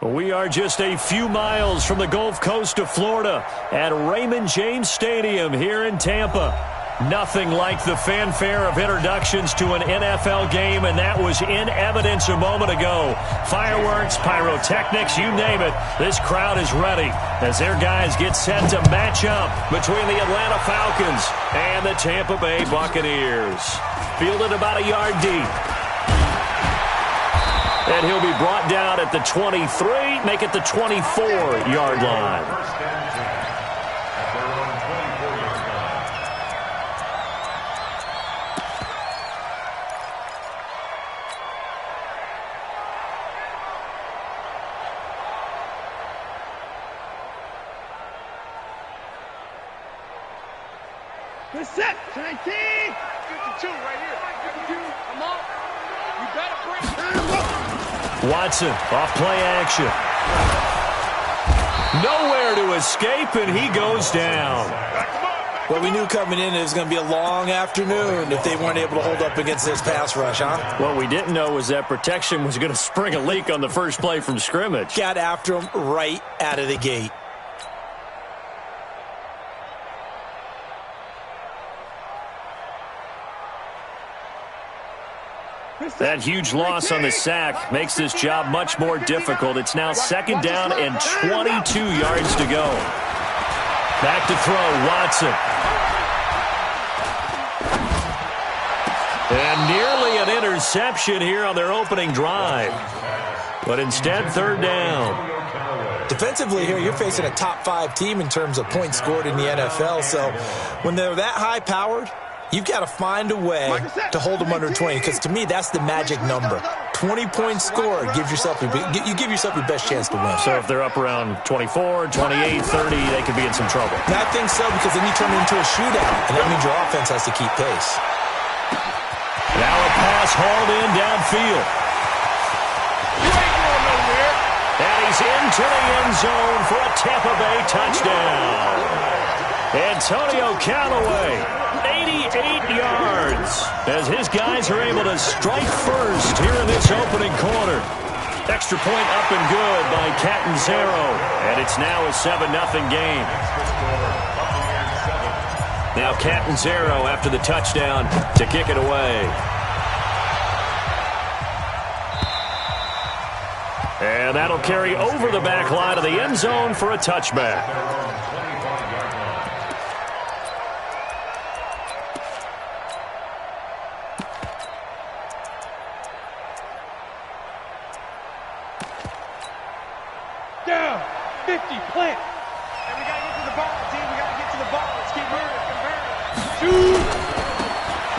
We are just a few miles from the Gulf Coast of Florida at Raymond James Stadium here in Tampa. Nothing like the fanfare of introductions to an NFL game, and that was in evidence a moment ago. Fireworks, pyrotechnics, you name it. This crowd is ready as their guys get set to match up between the Atlanta Falcons and the Tampa Bay Buccaneers. Fielded about a yard deep. And he'll be brought down at the 23, make it the 24-yard line. Good set, 19. 52 right here. 52. Come on. You better bring. Watson, off play action. Nowhere to escape, and he goes down. Well, we knew coming in it was going to be a long afternoon if they weren't able to hold up against this pass rush, huh? What we didn't know was that protection was going to spring a leak on the first play from scrimmage. Got after him right out of the gate. That huge loss on the sack makes this job much more difficult. It's now second down and 22 yards to go. Back to throw, Watson. And nearly an interception here on their opening drive. But instead, third down. Defensively here, you're facing a top 5 team in terms of points scored in the NFL. So when they're that high-powered, you've got to find a way to hold them under 20, because to me, that's the magic number. 20 points scored, you give yourself your best chance to win. So if they're up around 24, 28, 30, they could be in some trouble. And I think so, because then you turn it into a shootout, and that means your offense has to keep pace. Now a pass hauled in downfield. You ain't going nowhere. And he's into the end zone for a Tampa Bay touchdown. Antonio Callaway, 88 yards, as his guys are able to strike first here in this opening quarter. Extra point up and good by Catanzaro, and it's now a 7-0 game. Now Catanzaro after the touchdown to kick it away. And that'll carry over the back line of the end zone for a touchback. Down. 50. Plant. And we got to get to the ball, team. We got to get to the ball. Let's keep moving. Shoot.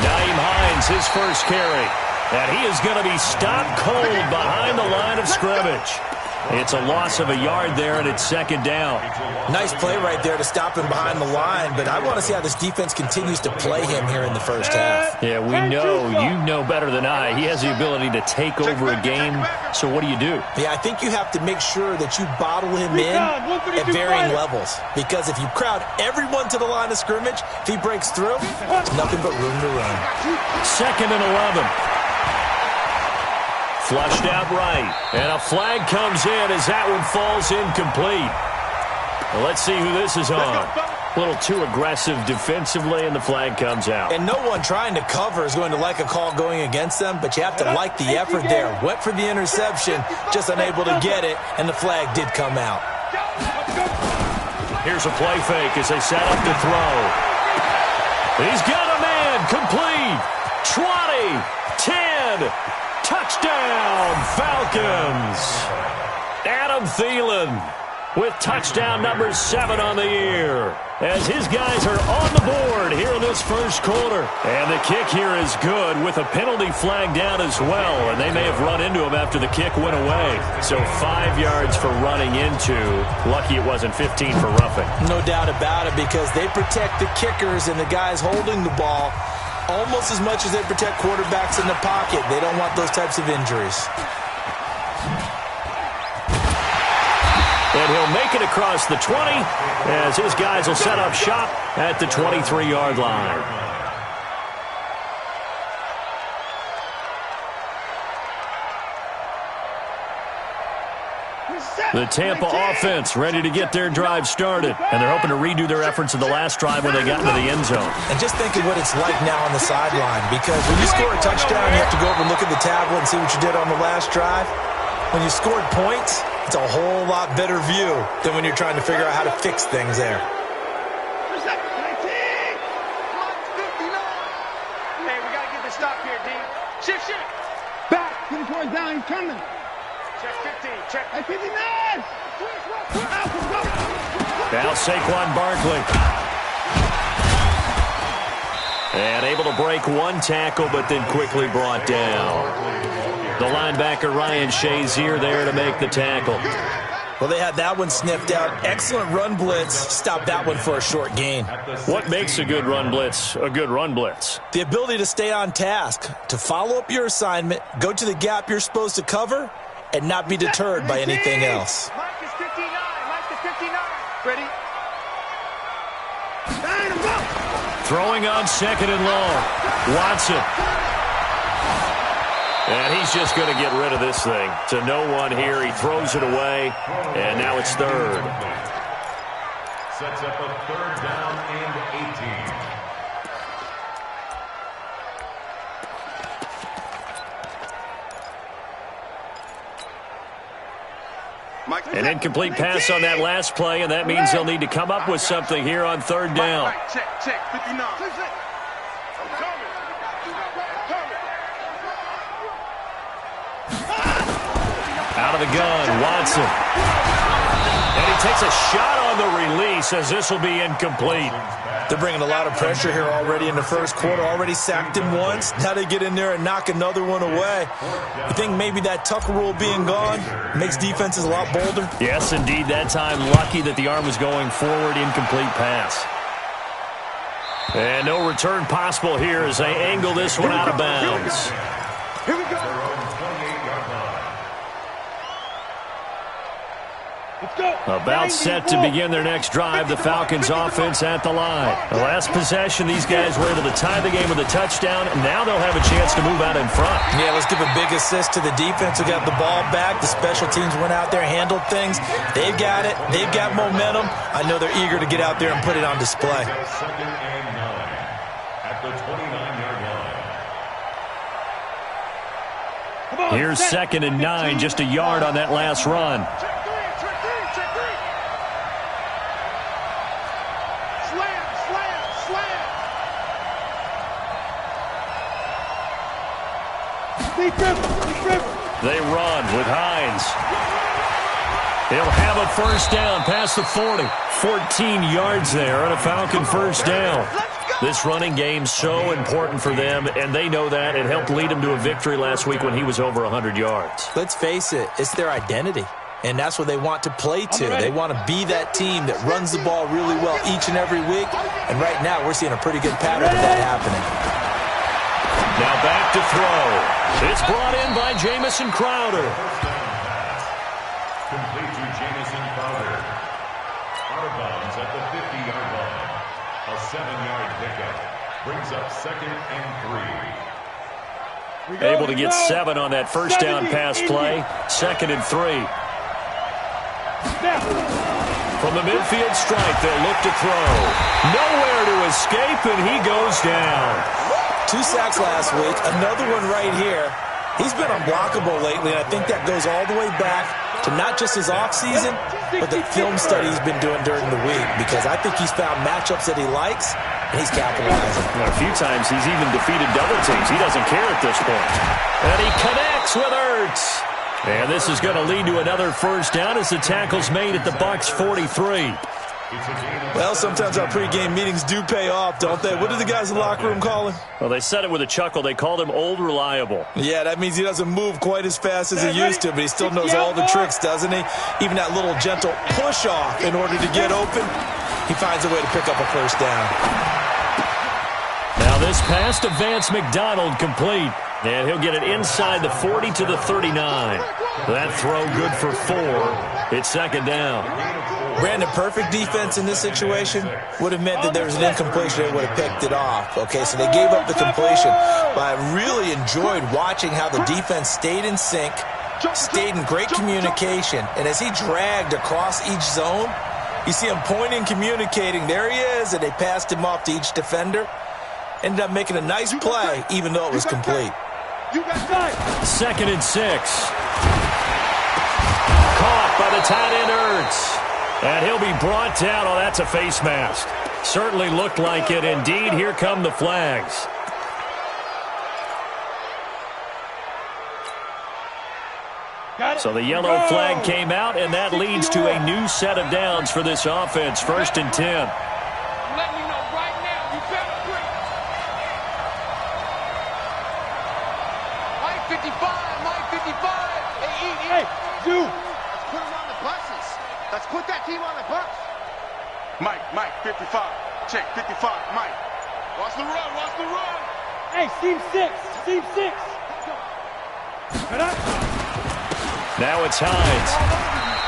Nyheim Hines, his first carry. And he is going to be stopped cold behind the line of scrimmage. It's a loss of a yard there, and it's second down. Nice play right there to stop him behind the line, but I want to see how this defense continues to play him here in the first half. Yeah, we know, you know better than I, he has the ability to take over a game, so what do? Yeah, I think you have to make sure that you bottle him in at varying levels, because if you crowd everyone to the line of scrimmage, if he breaks through, there's nothing but room to run. Second and 11. Flushed out right, and a flag comes in as that one falls incomplete. Well, let's see who this is on. A little too aggressive defensively, and the flag comes out. And no one trying to cover is going to like a call going against them, but you have to like the effort there. Went for the interception, just unable to get it, and the flag did come out. Here's a play fake as they set up to throw. He's got a man, complete. 20, 10. Touchdown, Falcons. Adam Thielen with touchdown number 7 on the year, as his guys are on the board here in this first quarter. And the kick here is good with a penalty flag down as well, and they may have run into him after the kick went away. So 5 yards for running into. Lucky it wasn't 15 for roughing. No doubt about it, because they protect the kickers and the guys holding the ball almost as much as they protect quarterbacks in the pocket. They don't want those types of injuries. And he'll make it across the 20 as his guys will set up shop at the 23-yard line. The Tampa offense ready to get their drive started, and they're hoping to redo their efforts in the last drive when they got into the end zone. And just think of what it's like now on the sideline, because when you score a touchdown, you have to go over and look at the tablet and see what you did on the last drive. When you scored points, it's a whole lot better view than when you're trying to figure out how to fix things there. Hey, we got to get the stop here, D. Shift. Back. Get the towards down. He's coming. Check 15. Check 59. Now Saquon Barkley. And able to break one tackle, but then quickly brought down. The linebacker Ryan Shazier there to make the tackle. Well, they had that one sniffed out. Excellent run blitz. Stopped that one for a short gain. What makes a good run blitz a good run blitz? The ability to stay on task, to follow up your assignment, go to the gap you're supposed to cover, and not be deterred by anything else. Mike is 59. Mike is 59. Ready? Throwing on second and long. Watson. And he's just going to get rid of this thing. To no one here. He throws it away. And now it's third. Sets up a third down and 18. An incomplete pass on that last play, and that means they'll need to come up with something here on third down. Check. 59. Out of the gun, Watson. And he takes a shot on the release as this will be incomplete. They're bringing a lot of pressure here already in the first quarter. Already sacked him once. Now they get in there and knock another one away. You think maybe that Tucker rule being gone makes defenses a lot bolder? Yes, indeed. That time lucky that the arm was going forward. Incomplete pass. And no return possible here as they angle this one out of bounds. Here we go. Let's go. About set to begin their next drive, the Falcons offense at the line. The last possession, these guys were able to tie the game with a touchdown, and now they'll have a chance to move out in front. Yeah, let's give a big assist to the defense who got the ball back. The special teams went out there, handled things. They've got it. They've got momentum. I know they're eager to get out there and put it on display. Second and 9 at the 29-yard line. Here's second and 9, just a yard on that last run. They run with Hines. He'll have a first down past the 40. 14 yards there on a Falcon first down. This running game so important for them, and they know that. It helped lead them to a victory last week when he was over 100 yards. Let's face it, it's their identity, and that's what they want to play to. They want to be that team that runs the ball really well each and every week, and right now we're seeing a pretty good pattern of that happening. Now back to throw. It's brought in by Jamison Crowder. Complete to Jamison Crowder. Out of bounds at the 50-yard line. A 7-yard pickup brings up second and 3. Able to get 7 on that first down pass play. Second and 3. From the midfield stripe, they'll look to throw. Nowhere to escape, and he goes down. 2 sacks last week, another one right here. He's been unblockable lately, and I think that goes all the way back to not just his offseason, but the film study he's been doing during the week, because I think he's found matchups that he likes, and he's capitalizing. A few times he's even defeated double teams. He doesn't care at this point. And he connects with Ertz. And this is going to lead to another first down as the tackle's made at the Bucks 43. Well, sometimes our pregame meetings do pay off, don't they? What do the guys in the locker room call him? Well, they said it with a chuckle. They called him Old Reliable. Yeah, that means he doesn't move quite as fast as he used to, but he still knows all the tricks, doesn't he? Even that little gentle push-off in order to get open, he finds a way to pick up a first down. Now this pass to Vance McDonald complete. And he'll get it inside the 40 to the 39. That throw good for 4. It's second down. Brandon, perfect defense in this situation would have meant that there was an incompletion. They would have picked it off. Okay, so they gave up the completion. But I really enjoyed watching how the defense stayed in sync, stayed in great communication. And as he dragged across each zone, you see him pointing, communicating. There he is, and they passed him off to each defender. Ended up making a nice play, even though it was complete. 2nd and 6. Caught by the tight end, Ertz. And he'll be brought down. Oh, that's a face mask. Certainly looked like it. Indeed, here come the flags. So the yellow flag came out, and that leads to a new set of downs for this offense. 1st and 10. I'm letting you know right now, you better quit. Mike 55, Mike 55. Hey, you. Let's put him on the buses. Let's put that team on the bus. Mike 55. Check 55, Mike. Watch the run, watch the run. Hey, team 6. Now it's Hines.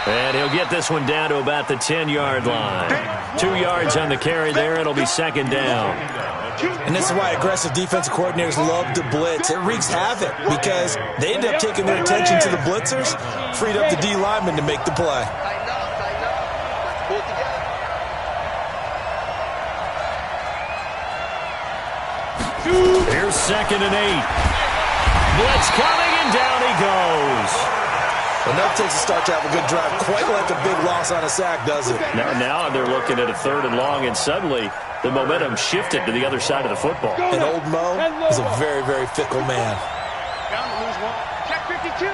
And he'll get this one down to about the 10-yard line. 2 yards on the carry there. It'll be 2nd down. And this is why aggressive defensive coordinators love to blitz. It wreaks havoc because they end up taking their attention to the blitzers, freed up the D lineman to make the play. Tighten up. Let's pull it together. Here's 2nd and 8. Blitz coming, and down he goes. Enough takes to start to have a good drive, quite like a big loss on a sack, does it? Now they're looking at a 3rd and long, and suddenly the momentum shifted to the other side of the football. And old Mo is a very, very fickle man. Down to lose one. Check 52.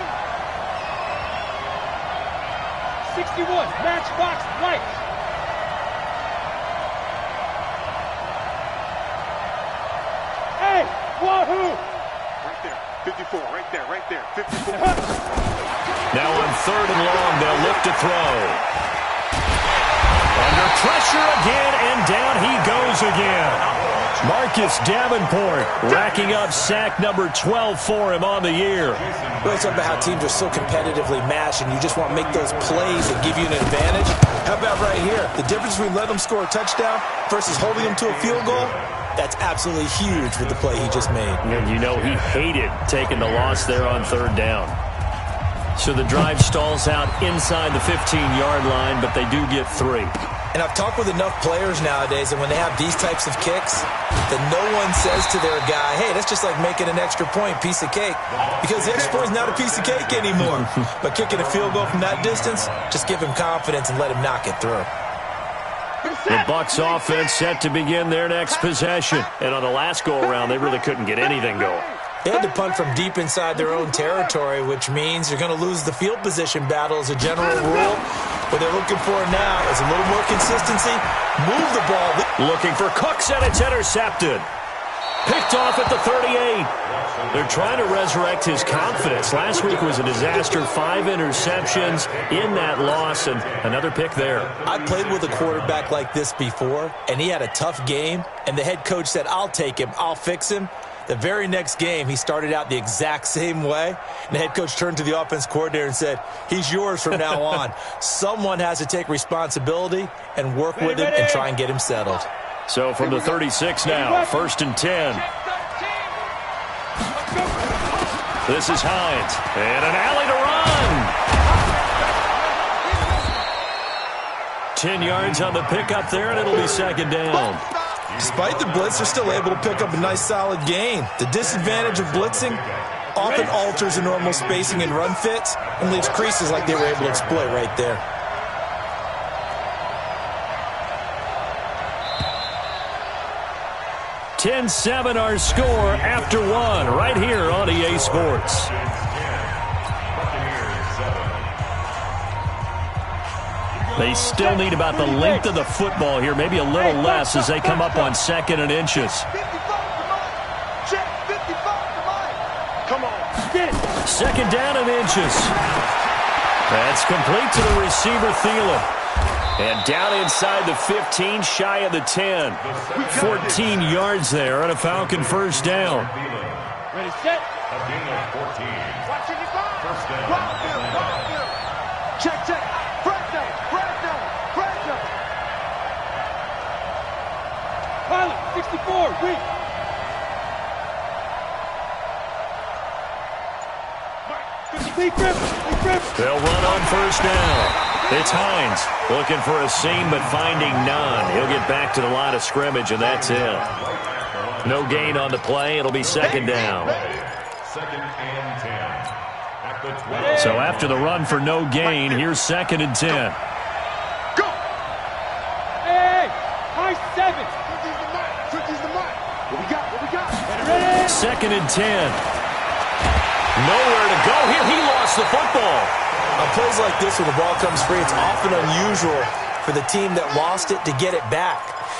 61. Matchbox right. Hey, wahoo! Right there. 54. Right there. 54. Now on 3rd and long, they'll look to throw. Under pressure again, and down he goes again. Marcus Davenport racking up sack number 12 for him on the year. Really talking about how teams are so competitively matched and you just want to make those plays that give you an advantage. How about right here? The difference between letting them score a touchdown versus holding them to a field goal, that's absolutely huge with the play he just made. And you know he hated taking the loss there on 3rd down. So the drive stalls out inside the 15-yard line, but they do get 3. And I've talked with enough players nowadays, and when they have these types of kicks, that no one says to their guy, hey, that's just like making an extra point, piece of cake. Because the extra point is not a piece of cake anymore. But kicking a field goal from that distance, just give him confidence and let him knock it through. The Bucks offense set to begin their next possession. And on the last go-around, they really couldn't get anything going. They had to punt from deep inside their own territory, which means you're going to lose the field position battle as a general rule. What they're looking for now is a little more consistency. Move the ball. Looking for Cooks, and it's intercepted. Picked off at the 38. They're trying to resurrect his confidence. Last week was a disaster. 5 interceptions in that loss, and another pick there. I played with a quarterback like this before, and he had a tough game, and the head coach said, I'll take him, I'll fix him. The very next game, he started out the exact same way, and the head coach turned to the offense coordinator and said, he's yours from now on. Someone has to take responsibility and work with him and try and get him settled. So from the 36 now, 1st and 10. This is Hines, and an alley to run. 10 yards on the pickup there, and it'll be 2nd down. Despite the blitz, they're still able to pick up a nice, solid gain. The disadvantage of blitzing often alters the normal spacing and run fits and leaves creases like they were able to exploit right there. (10-7) our score after 1 right here on EA Sports. They still need about the length of the football here, maybe a little less as they come up on 2nd and inches. 2nd down and inches. That's complete to the receiver, Thielen. And down inside the 15, shy of the 10. 14 yards there on a Falcon 1st down. Ready, set. A gain of 14. Watch it, First down. Check. Pilot, 64, weak. They'll run on first down. It's Hines looking for a seam but finding none. He'll get back to the line of scrimmage, and that's it. No gain on the play. It'll be second down. Second and 10. At the 12. So after the run for no gain, here's second and 10. Go! Hey, high 7. Turkey's the mark. What we got? Second and 10. Nowhere to go here. He lost the football. On plays like this, when the ball comes free, it's often unusual for the team that lost it to get it back.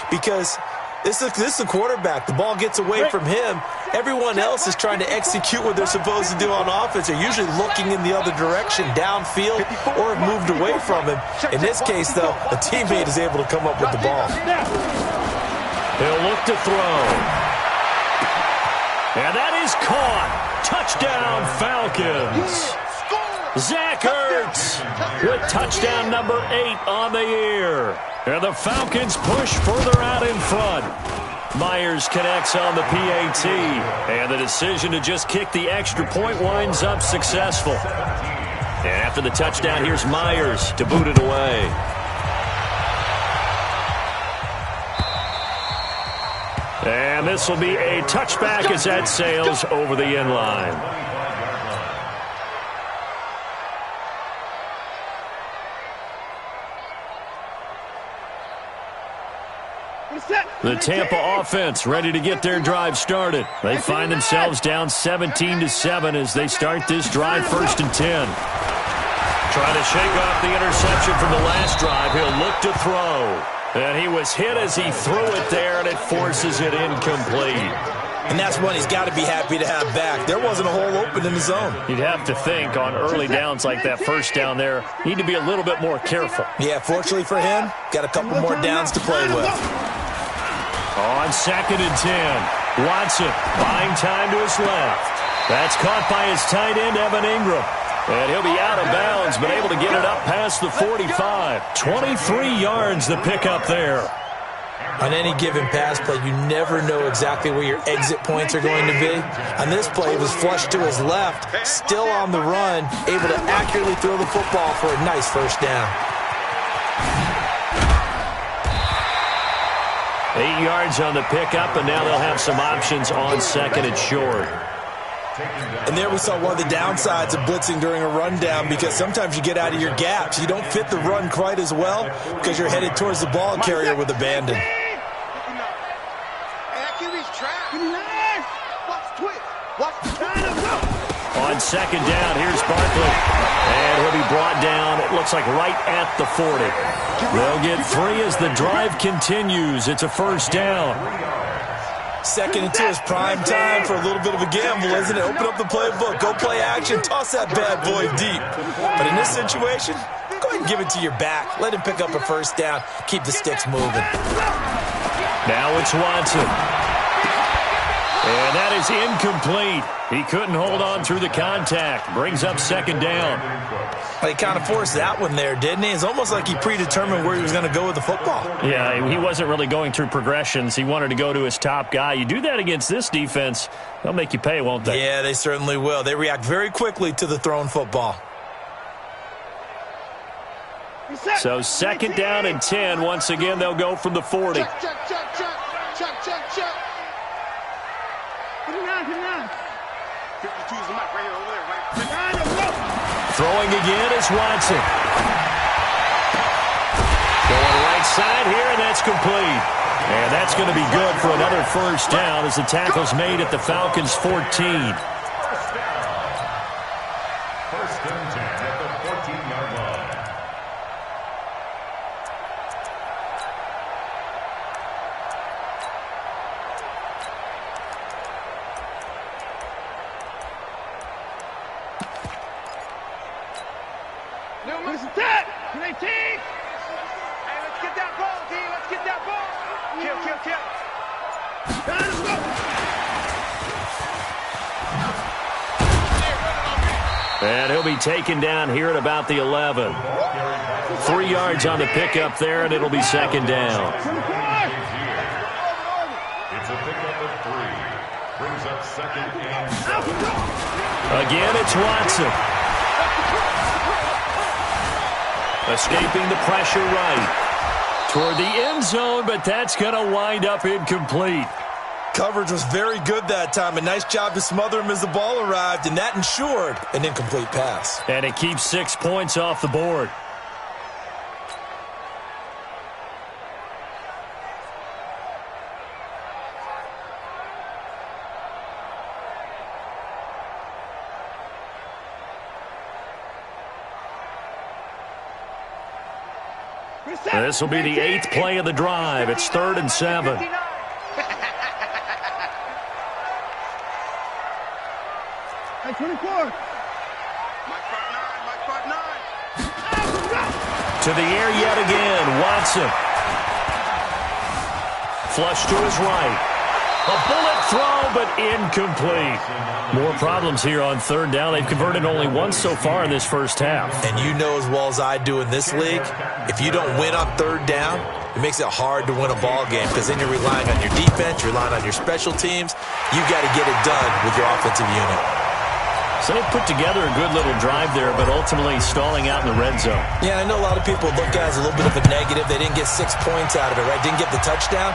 Because this is a quarterback. The ball gets away from him. Everyone else is trying to execute what they're supposed to do on offense. They're usually looking in the other direction, downfield, or have moved away from him. In this case, though, a teammate is able to come up with the ball. He'll look to throw. And that is caught. Touchdown, Falcons. Zach Ertz with touchdown number 8 on the year. And the Falcons push further out in front. Myers connects on the PAT. And the decision to just kick the extra point winds up successful. And after the touchdown, here's Myers to boot it away. And this will be a touchback as that sails over the end line. The Tampa offense ready to get their drive started. They find themselves down 17-7 as they start this drive, first and 10. Trying to shake off the interception from the last drive. He'll look to throw. And he was hit as he threw it there, and it forces it incomplete. And that's one he's got to be happy to have back. There wasn't a hole open in the zone. You'd have to think on early downs like that first down there, need to be a little bit more careful. Yeah, fortunately for him, got a couple more downs to play with. On second and 10, Watson buying time to his left. That's caught by his tight end, Evan Ingram. And he'll be out of bounds, but able to get it up past the 45. 23 yards the pickup there. On any given pass play, you never know exactly where your exit points are going to be. On this play, it was flushed to his left, still on the run, able to accurately throw the football for a nice first down. 8 yards on the pickup, and now they'll have some options on second and short. And there we saw one of the downsides of blitzing during a rundown, because sometimes you get out of your gaps. You don't fit the run quite as well because you're headed towards the ball carrier with abandon. On second down, here's Barkley. And he'll be brought down, it looks like right at the 40. They'll get 3 as the drive continues. It's a first down. Second and 2 is prime time for a little bit of a gamble, isn't it? Open up the playbook, go play action, toss that bad boy deep. But in this situation, go ahead and give it to your back. Let him pick up a first down. Keep the sticks moving. Now it's Watson. And that is incomplete. He couldn't hold on through the contact. Brings up second down. He kind of forced that one there, didn't he? It's almost like he predetermined where he was going to go with the football. Yeah, he wasn't really going through progressions. He wanted to go to his top guy. You do that against this defense, they'll make you pay, won't they? Yeah, they certainly will. They react very quickly to the thrown football. So second down and 10. Once again, they'll go from the 40. Check. Put him down. 52 is the mic right here, over there, right? Throwing again is Watson. Going right side here, and that's complete. And that's going to be good for another first down as the tackle's made at the Falcons' 14. First and 10 at the 14-yard line. Where's the tap? 19. Hey, let's get that ball, D. Let's get that ball. Kill. And he'll be taken down here at about the 11. 3 yards on the pickup there, and it'll be second down. It's a pickup of 3. Brings up second and 7. Again, it's Watson. Escaping the pressure right toward the end zone, but that's going to wind up incomplete. Coverage was very good that time. A nice job to smother him as the ball arrived, and that ensured an incomplete pass. And it keeps 6 points off the board. This will be the 8th play of the drive. It's 3rd and 7. Hey, 24. Mike front 9. To the air yet again. Watson. Flush to his right. A bullet throw, but incomplete. More problems here on 3rd down. They've converted only once so far in this first half. And you know as well as I do in this league, if you don't win on 3rd down, it makes it hard to win a ball game because then you're relying on your defense, you're relying on your special teams. You've got to get it done with your offensive unit. So they put together a good little drive there, but ultimately stalling out in the red zone. Yeah, I know a lot of people look at it as a little bit of a negative. They didn't get 6 points out of it, right? Didn't get the touchdown.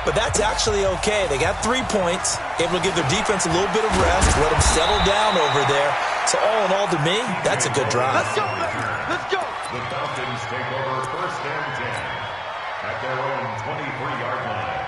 But that's actually okay. They got 3 points, able to give their defense a little bit of rest, let them settle down over there. So all in all, to me, that's a good drive. Let's go, let's go. The Falcons take over 1st and 10 at their own 23-yard line.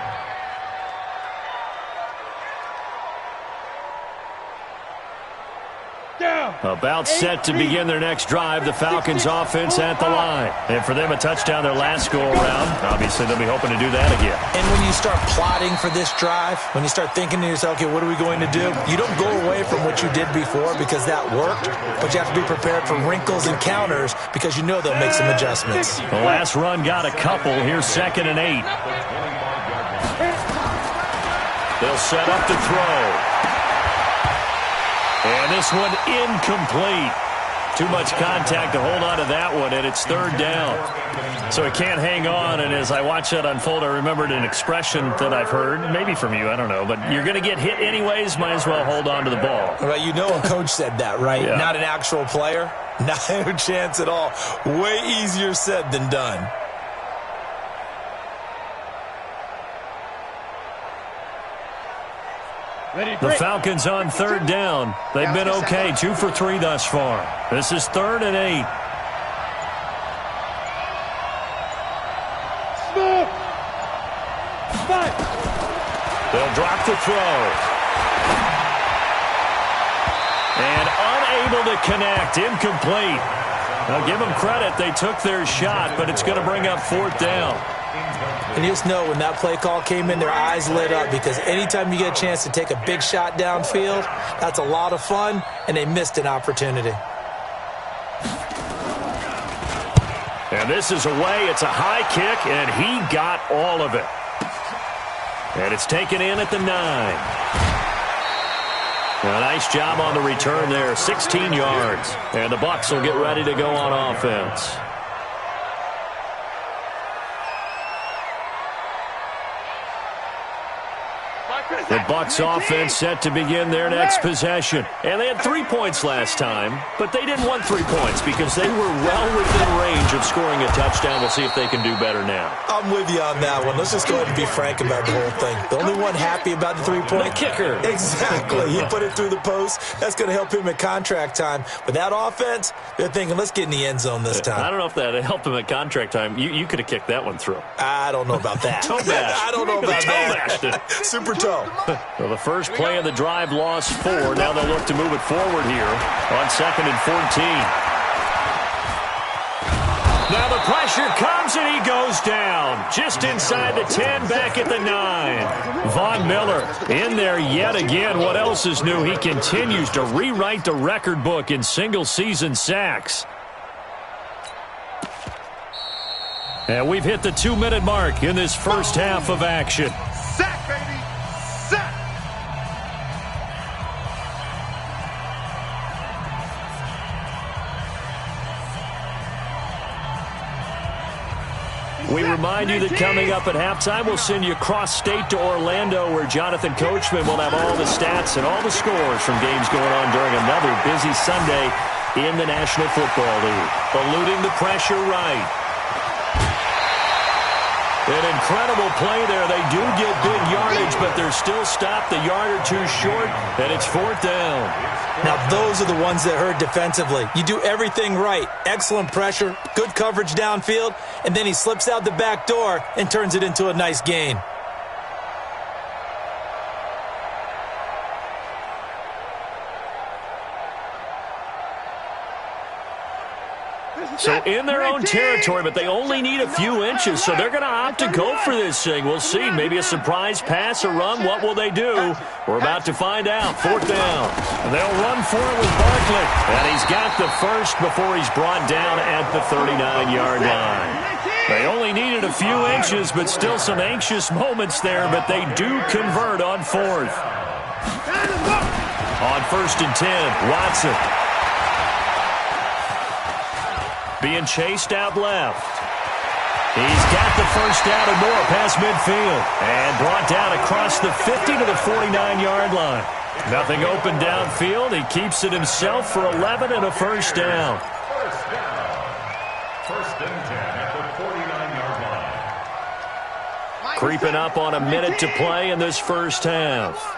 Down. About set to begin their next drive, the Falcons offense at the line. And for them, a touchdown their last go-around. Obviously, they'll be hoping to do that again. And when you start plotting for this drive, when you start thinking to yourself, okay, what are we going to do? You don't go away from what you did before because that worked, but you have to be prepared for wrinkles and counters because you know they'll make some adjustments. The last run got a couple. Here's 2nd and 8. They'll set up to throw. And this one incomplete. Too much contact to hold on to that one, and it's 3rd down. So it can't hang on, and as I watch that unfold, I remembered an expression that I've heard, maybe from you, I don't know, but you're going to get hit anyways, might as well hold on to the ball. Well, you know a coach said that, right? Yeah. Not an actual player. Not a chance at all. Way easier said than done. The Falcons on 3rd down. They've been okay, 2 for 3 thus far. This is 3rd and 8. Smooth. 5. They'll drop the throw. And unable to connect, incomplete. Now give them credit, they took their shot, but it's going to bring up 4th down. And you just know when that play call came in, their eyes lit up because anytime you get a chance to take a big shot downfield, that's a lot of fun, and they missed an opportunity. And this is away. It's a high kick, and he got all of it. And it's taken in at the 9. A nice job on the return there, 16 yards. And the Bucks will get ready to go on offense. The Bucks offense set to begin their next possession. And they had 3 points last time, but they didn't want 3 points because they were well within range of scoring a touchdown. We'll see if they can do better now. I'm with you on that one. Let's just go ahead and be frank about the whole thing. The only one happy about the 3-point. The kicker. Exactly. He put it through the post. That's going to help him at contract time. But that offense, they're thinking, let's get in the end zone this time. I don't know if that helped him at contract time. You could have kicked that one through. I don't know about that. Toe bash. I don't know about that. Super toe. Well, the first play of the drive lost 4. Now they'll look to move it forward here on 2nd and 14. Now the pressure comes and he goes down. Just inside the 10, back at the 9. Von Miller in there yet again. What else is new? He continues to rewrite the record book in single-season sacks. And we've hit the 2-minute mark in this first half of action. Sack, baby. Sack. We remind you that coming up at halftime, we'll send you cross-state to Orlando, where Jonathan Coachman will have all the stats and all the scores from games going on during another busy Sunday in the National Football League. Eluding the pressure right. An incredible play there. They do get big yardage, but they're still stopped a yard or two short, and it's 4th down. Now, those are the ones that hurt defensively. You do everything right. Excellent pressure, good coverage downfield, and then he slips out the back door and turns it into a nice gain. So in their own territory, but they only need a few inches, so they're going to opt to go for this thing. We'll see. Maybe a surprise pass or run. What will they do? We're about to find out. 4th down. They'll run for it with Barkley. And he's got the first before he's brought down at the 39-yard line. They only needed a few inches, but still some anxious moments there, but they do convert on 4th. On 1st and 10, Watson. Being chased out left. He's got the first down and more past midfield. And brought down across the 50 to the 49-yard line. Nothing open downfield. He keeps it himself for 11 and a first down. First down. 1st and 10 at the 49-yard line. Creeping up on a minute to play in this first half.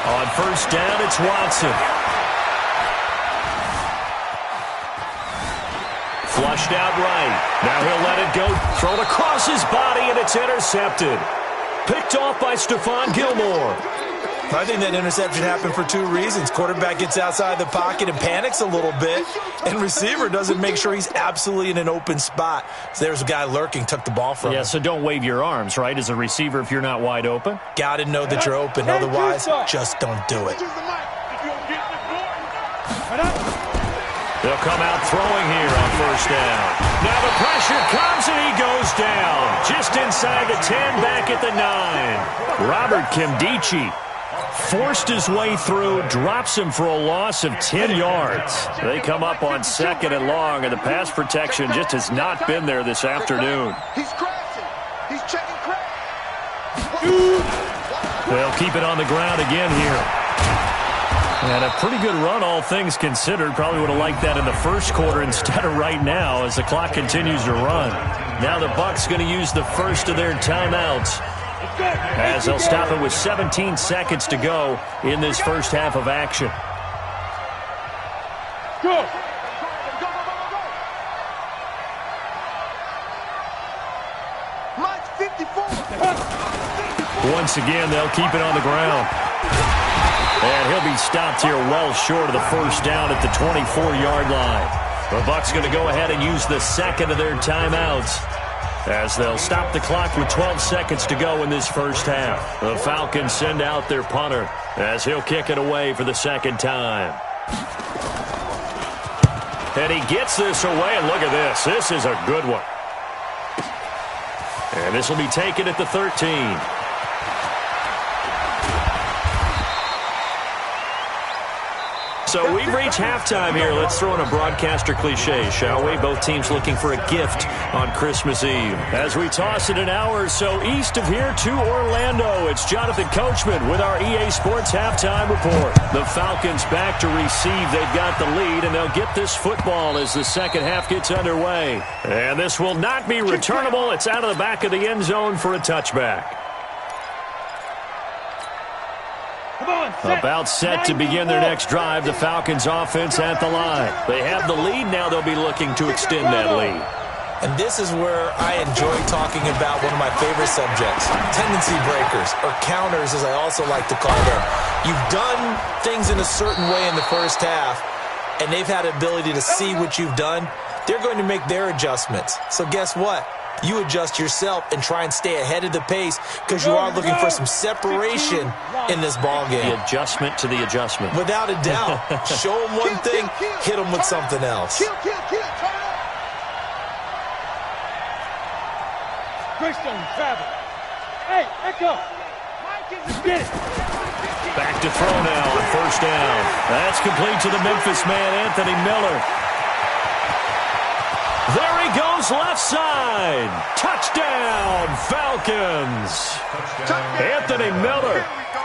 On 1st down, it's Watson. Flushed out right. Now he'll let it go. Thrown across his body, and it's intercepted. Picked off by Stephon Gilmore. I think that interception happened for 2 reasons. Quarterback gets outside the pocket and panics a little bit, and receiver doesn't make sure he's absolutely in an open spot. So there's a guy lurking, took the ball from him. Yeah, so don't wave your arms, right, as a receiver if you're not wide open. Got to know that you're open. Otherwise, just don't do it. They'll come out throwing here on 1st down. Now the pressure comes, and he goes down. Just inside the 10, back at the 9. Robert Kimdichie forced his way through, drops him for a loss of 10 yards. They come up on 2nd and long, and the pass protection just has not been there this afternoon. He's crashing. He's checking crash. They'll keep it on the ground again here. And a pretty good run, all things considered. Probably would have liked that in the first quarter instead of right now as the clock continues to run. Now the Bucks going to use the first of their timeouts as they'll stop it with 17 seconds to go in this first half of action. Go. Mike 54. Once again, they'll keep it on the ground. And he'll be stopped here well short of the first down at the 24-yard line. The Bucks going to go ahead and use the second of their timeouts as they'll stop the clock with 12 seconds to go in this first half. The Falcons send out their punter as he'll kick it away for the second time. And he gets this away, and look at this. This is a good one. And this will be taken at the 13. So we've reached halftime here. Let's throw in a broadcaster cliche, shall we? Both teams looking for a gift on Christmas Eve. As we toss it an hour or so east of here to Orlando, it's Jonathan Coachman with our EA Sports Halftime Report. The Falcons back to receive. They've got the lead, and they'll get this football as the second half gets underway. And this will not be returnable. It's out of the back of the end zone for a touchback. About set to begin their next drive, the Falcons offense at the line. They have the lead. Now they'll be looking to extend that lead. And this is where I enjoy talking about one of my favorite subjects, tendency breakers, or counters as I also like to call them. You've done things in a certain way in the first half, and they've had the ability to see what you've done. They're going to make their adjustments. So guess what? You adjust yourself and try and stay ahead of the pace because you are looking for some separation in this ball game. The adjustment to the adjustment. Without a doubt. Show them one thing, hit them with something else. Kill, turn up. Greystone, travel. Hey, echo. Get it. Back to throw now on first down. That's complete to the Memphis man, Anthony Miller. There he goes, left side. Touchdown, Falcons. Anthony Miller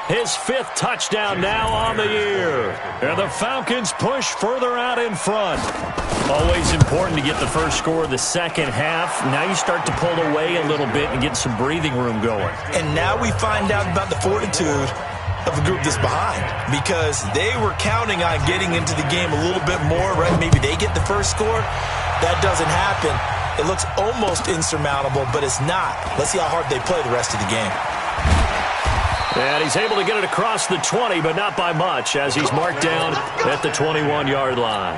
His 5th touchdown now on the year. And the Falcons push further out in front. Always important to get the first score of the second half. Now you start to pull away a little bit and get some breathing room going. And now we find out about the fortitude of the group that's behind, because they were counting on getting into the game a little bit more, right? Maybe they get the first score. That doesn't happen. It looks almost insurmountable, but it's not. Let's see how hard they play the rest of the game. And he's able to get it across the 20, but not by much, as he's marked down at the 21-yard line.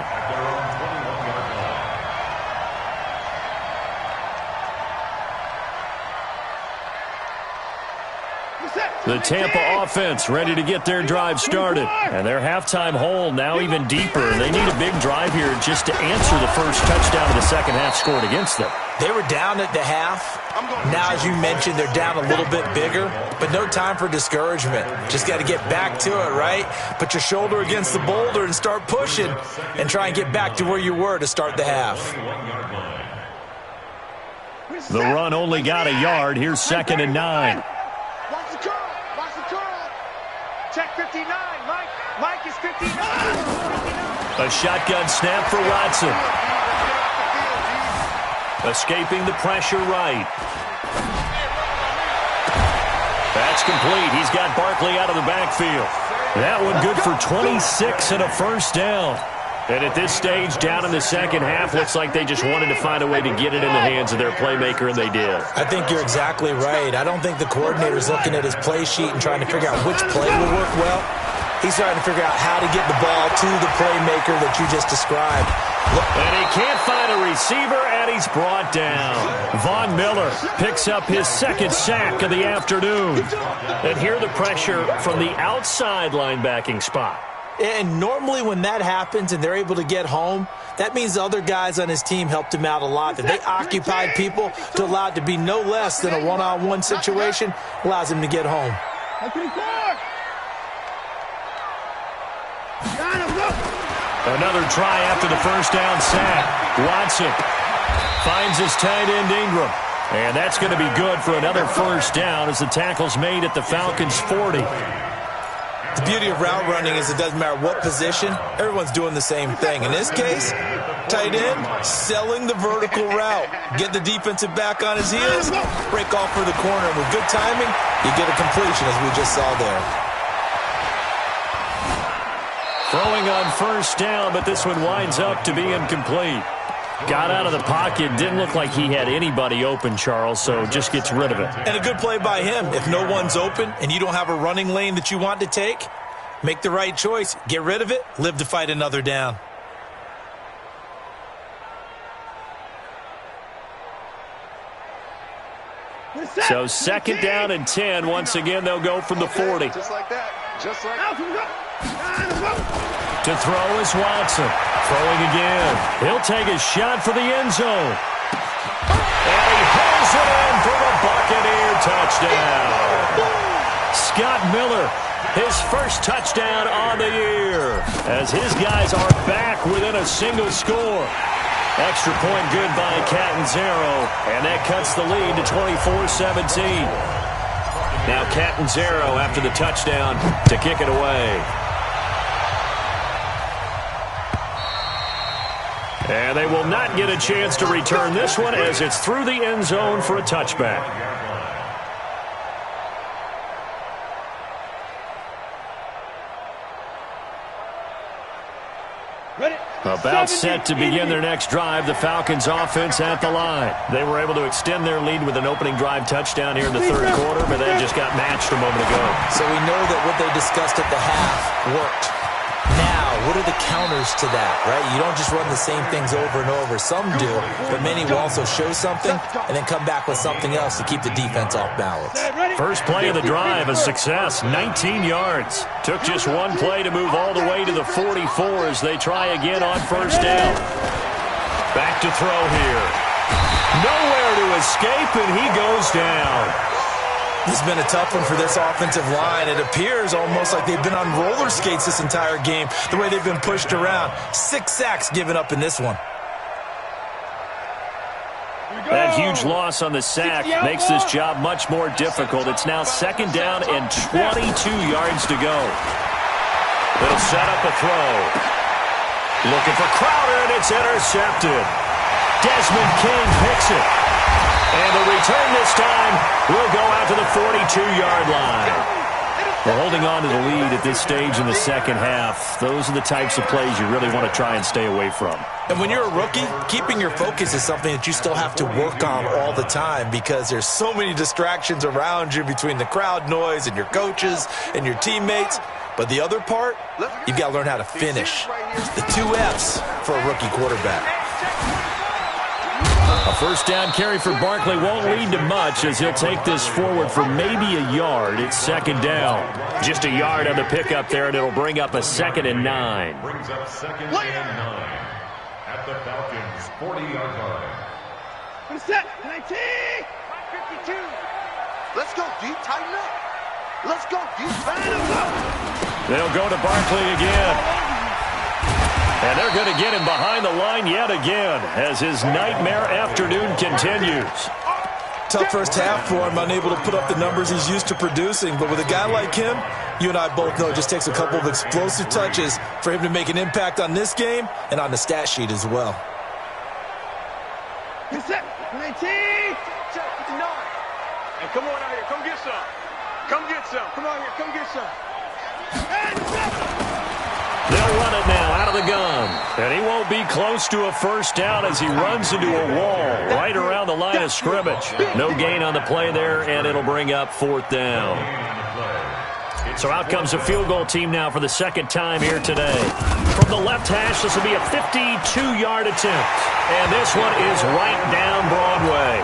The Tampa offense ready to get their drive started. And their halftime hole now even deeper. They need a big drive here just to answer the first touchdown of the second half scored against them. They were down at the half. Now, as you mentioned, they're down a little bit bigger, but no time for discouragement. Just got to get back to it, right? Put your shoulder against the boulder and start pushing and try and get back to where you were to start the half. The run only got a yard. Here's 2nd and 9. Watch the curl. Watch the curl. Check 59. Mike is 59. A shotgun snap for Watson. Escaping the pressure right. That's complete. He's got Barkley out of the backfield. That one good for 26 and a first down. And at this stage, down in the second half, looks like they just wanted to find a way to get it in the hands of their playmaker, and they did. I think you're exactly right. I don't think the coordinator's looking at his play sheet and trying to figure out which play will work well. He's trying to figure out how to get the ball to the playmaker that you just described. And he can't find a receiver, and he's brought down. Von Miller picks up his 2nd sack of the afternoon. And here the pressure from the outside linebacking spot. And normally when that happens and they're able to get home, that means the other guys on his team helped him out a lot. That they occupied people to allow it to be no less than a one-on-one situation allows him to get home. Another try after the first down sack. Watson finds his tight end Ingram. And that's going to be good for another first down as the tackle's made at the Falcons' 40. The beauty of route running is it doesn't matter what position, everyone's doing the same thing. In this case, tight end, selling the vertical route. Get the defensive back on his heels, break off for the corner. And with good timing, you get a completion, as we just saw there. Throwing on first down, but this one winds up to be incomplete. Got out of the pocket. Didn't look like he had anybody open, Charles, so just gets rid of it. And a good play by him. If no one's open and you don't have a running lane that you want to take, make the right choice. Get rid of it. Live to fight another down. So 2nd down and 10. Once again, they'll go from the 40. Just like that. Just like To throw is Watson. Throwing again. He'll take a shot for the end zone. And he pulls it in for the Buccaneer touchdown. Scott Miller, his first touchdown on the year, as his guys are back within a single score. Extra point good by Catanzaro, and that cuts the lead to 24-17. Now Catanzaro after the touchdown to kick it away. And they will not get a chance to return this one as it's through the end zone for a touchback. About set to begin their next drive, the Falcons offense at the line. They were able to extend their lead with an opening drive touchdown here in the third quarter, but they just got matched a moment ago. So we know that what they discussed at the half worked. Now, what are the counters to that, right? You don't just run the same things over and over. Some do, but many will also show something and then come back with something else to keep the defense off balance. First play of the drive, a success, 19 yards. Took just one play to move all the way to the 44 as they try again on first down. Back to throw here. Nowhere to escape, and he goes down. This has been a tough one for this offensive line. It appears almost like they've been on roller skates this entire game, the way they've been pushed around. 6 sacks given up in this one. That huge loss on the sack makes this job much more difficult. It's now 2nd down and 22 yards to go. They'll set up a throw. Looking for Crowder, and it's intercepted. Desmond King picks it. And the return this time will go out to the 42-yard line. We're holding on to the lead at this stage in the second half. Those are the types of plays you really want to try and stay away from. And when you're a rookie, keeping your focus is something that you still have to work on all the time because there's so many distractions around you between the crowd noise and your coaches and your teammates. But the other part, you've got to learn how to finish. The 2 F's for a rookie quarterback. A first down carry for Barkley won't lead to much as he'll take this forward for maybe a yard. It's 2nd down. Just a yard on the pickup there, and it'll bring up a 2nd and 9. Brings up 2nd and 9 at the Falcons' 40-yard line. Good set. 19. 52. Let's go, D. Tighten up. Let's go, D. They'll go to Barkley again. And they're going to get him behind the line yet again as his nightmare afternoon continues. Tough first half for him, unable to put up the numbers he's used to producing. But with a guy like him, you and I both know it just takes a couple of explosive touches for him to make an impact on this game and on the stat sheet as well. Good set. 19. Check 9. And come on out here. Come get some. Come get some. Come on here. Come get some. They'll run it now out of the gun. And he won't be close to a first down as he runs into a wall right around the line of scrimmage. No gain on the play there, and it'll bring up 4th down. So out comes a field goal team now for the 2nd time here today. From the left hash, this will be a 52-yard attempt. And this one is right down Broadway.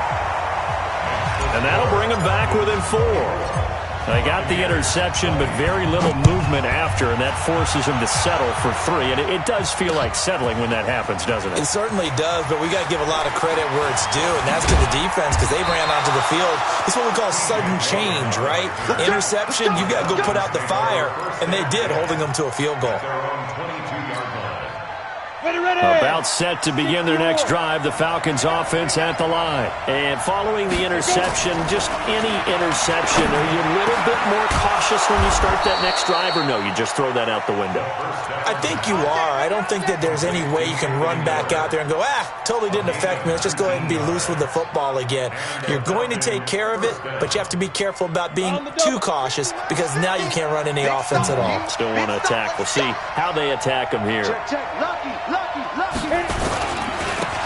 And that'll bring him back within 4. They got the interception, but very little movement after, and that forces him to settle for 3. And it does feel like settling when that happens, doesn't it? It certainly does, but we got to give a lot of credit where it's due, and that's to the defense because they ran onto the field. It's what we call sudden change, right? Interception, you got to go put out the fire, and they did, holding them to a field goal. About set to begin their next drive, the Falcons offense at the line. And following the interception, just any interception, are you a little bit more cautious when you start that next drive, or no, you just throw that out the window? I think you are. I don't think that there's any way you can run back out there and go, totally didn't affect me. Let's just go ahead and be loose with the football again. You're going to take care of it, but you have to be careful about being too cautious because now you can't run any offense at all. Still want to attack. We'll see how they attack them here.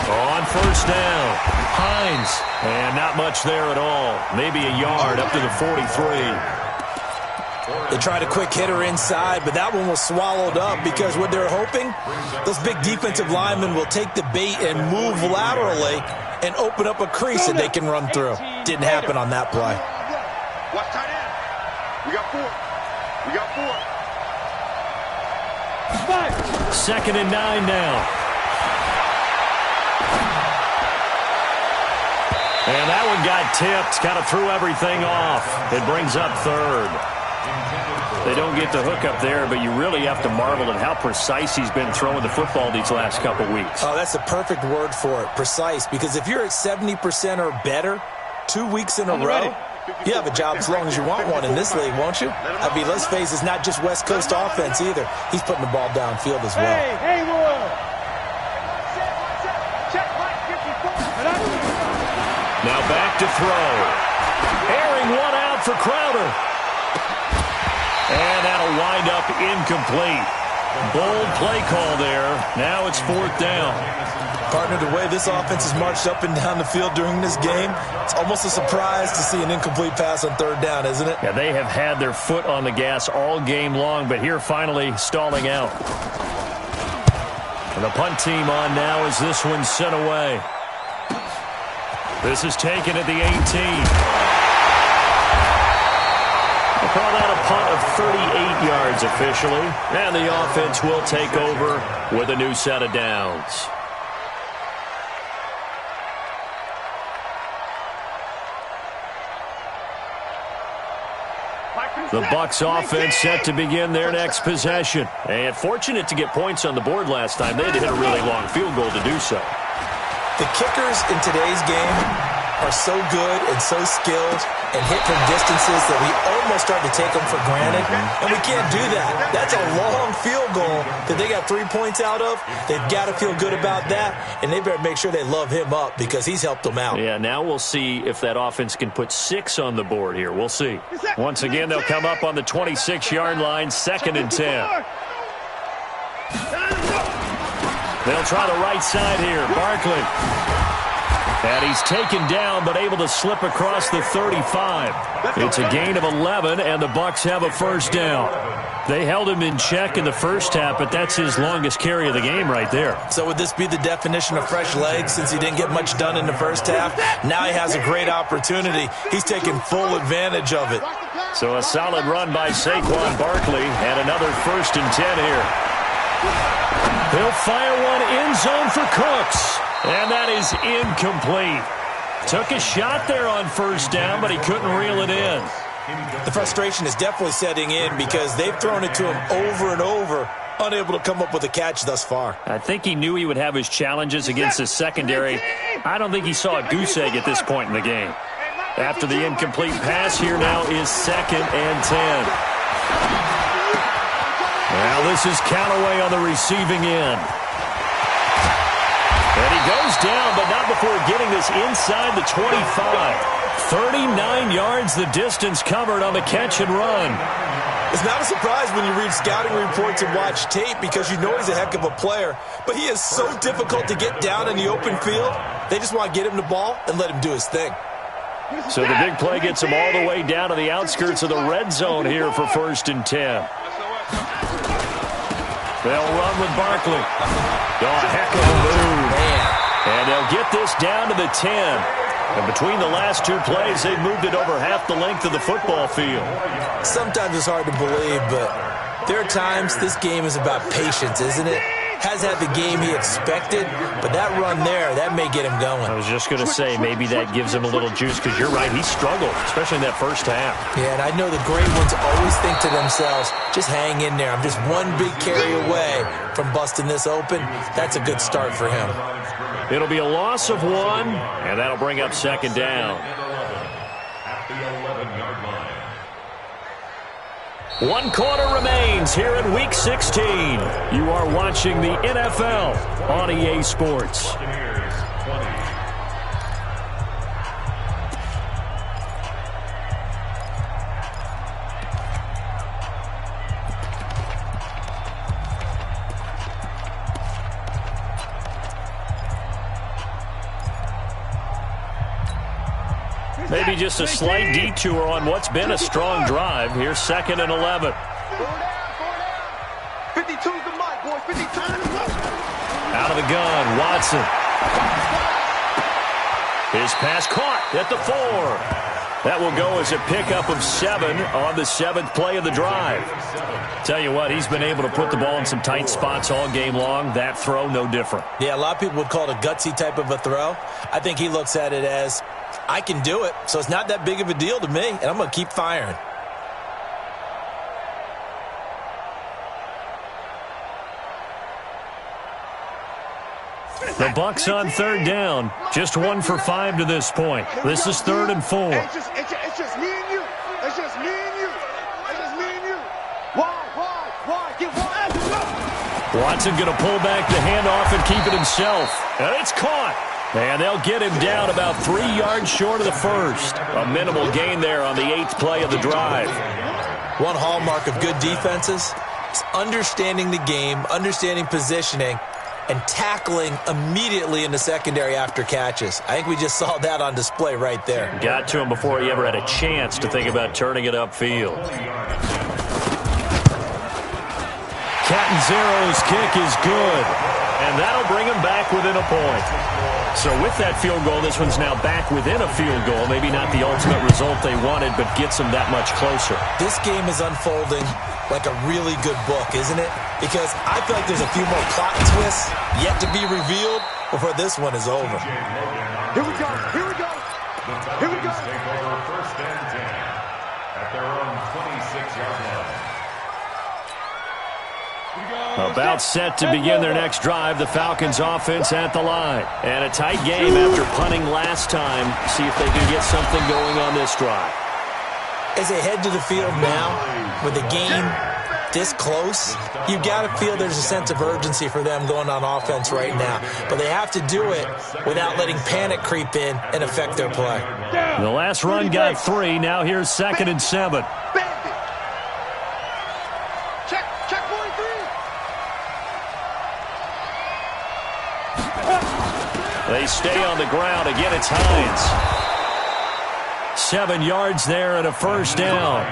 On first down, Hines, and not much there at all. Maybe a yard up to the 43. They tried a quick hitter inside, but that one was swallowed up because what they're hoping, those big defensive linemen will take the bait and move laterally and open up a crease that they can run through. Didn't happen on that play. Watch tight end. We got 4. We got 4. 2nd and 9 now. And that one got tipped, kind of threw everything off. It brings up 3rd. They don't get the hook up there, but you really have to marvel at how precise he's been throwing the football these last couple weeks. Oh, that's the perfect word for it, precise, because if you're at 70% or better 2 weeks in a row, you have a job as long as you want one in this league, won't you? I mean, let's face it, it's not just West Coast offense either. He's putting the ball downfield as well. Hey, Now back to throw. Airing one out for Crowder. And that'll wind up incomplete. Bold play call there. Now it's 4th down. Partner, the way this offense has marched up and down the field during this game, it's almost a surprise to see an incomplete pass on 3rd down, isn't it? Yeah, they have had their foot on the gas all game long, but here finally stalling out. And the punt team on now as this one's sent away. This is taken at the 18. We'll call that a punt of 38 yards officially. And the offense will take over with a new set of downs. The Bucks offense set to begin their next possession. And fortunate to get points on the board last time. They had to hit a really long field goal to do so. The kickers in today's game are so good and so skilled and hit from distances that we almost start to take them for granted, and we can't do that. That's a long field goal that they got 3 points out of. They've got to feel good about that, and they better make sure they love him up because he's helped them out. Yeah, now we'll see if that offense can put 6 on the board here. We'll see. Once again, they'll come up on the 26-yard line, 2nd and 10. They'll try the right side here. Barkley. And he's taken down, but able to slip across the 35. It's a gain of 11, and the Bucks have a first down. They held him in check in the first half, but that's his longest carry of the game right there. So would this be the definition of fresh legs since he didn't get much done in the first half? Now he has a great opportunity. He's taking full advantage of it. So a solid run by Saquon Barkley, and another 1st and 10 here. He'll fire one end zone for Cooks. And that is incomplete. Took a shot there on first down, but he couldn't reel it in. The frustration is definitely setting in because they've thrown it to him over and over, unable to come up with a catch thus far. I think he knew he would have his challenges against his secondary. I don't think he saw a goose egg at this point in the game. After the incomplete pass, here now is 2nd and 10. Now this is Callaway on the receiving end. And he goes down, but not before getting this inside the 25. 39 yards the distance covered on the catch and run. It's not a surprise when you read scouting reports and watch tape because you know he's a heck of a player. But he is so difficult to get down in the open field. They just want to get him the ball and let him do his thing. So the big play gets him all the way down to the outskirts of the red zone here for 1st and 10. They'll run with Barkley. Oh, a heck of a move. And they'll get this down to the 10. And between the last 2 plays, they've moved it over half the length of the football field. Sometimes it's hard to believe, but there are times this game is about patience, isn't it? Has had the game he expected, but that run there, that may get him going. I was just going to say, maybe that gives him a little juice, because you're right, he struggled, especially in that first half. Yeah, and I know the great ones always think to themselves, just hang in there. I'm just one big carry away from busting this open. That's a good start for him. It'll be a loss of 1, and that'll bring up 2nd down. At the 11-yard line. 1 quarter remains here in Week 16. You are watching the NFL on EA Sports. Maybe just a slight detour on what's been a strong drive. Here's 2nd and 11. 52's the mark, boys. 52. Out of the gun, Watson. His pass caught at the 4. That will go as a pickup of 7 on the 7th play of the drive. Tell you what, he's been able to put the ball in some tight spots all game long. That throw, no different. Yeah, a lot of people would call it a gutsy type of a throw. I think he looks at it as, I can do it, so it's not that big of a deal to me, and I'm going to keep firing. The Bucks on 3rd down. Just 1 for 5 to this point. This is 3rd and 4. It's just me and you. It's just me and you. It's just me and you. Why? Get wide. Watson going to pull back the handoff and keep it himself. And it's caught. And they'll get him down about 3 yards short of the first. A minimal gain there on the 8th play of the drive. One hallmark of good defenses is understanding the game, understanding positioning, and tackling immediately in the secondary after catches. I think we just saw that on display right there. Got to him before he ever had a chance to think about turning it upfield. Catanzaro's kick is good, and that'll bring him back within a point. So with that field goal, this one's now back within a field goal. Maybe not the ultimate result they wanted, but gets them that much closer. This game is unfolding like a really good book, isn't it? Because I feel like there's a few more plot twists yet to be revealed before this one is over. Here we go. Here we go. Here we go. Take over 1st and 10 at their own 26-yard line. About set to begin their next drive, the Falcons offense at the line. And a tight game after punting last time. See if they can get something going on this drive. As they head to the field now, with the game this close, you've got to feel there's a sense of urgency for them going on offense right now. But they have to do it without letting panic creep in and affect their play. The last run got 3. Now here's 2nd and 7. Check 43. They stay on the ground. Again, it's Hines. 7 yards there and a first down.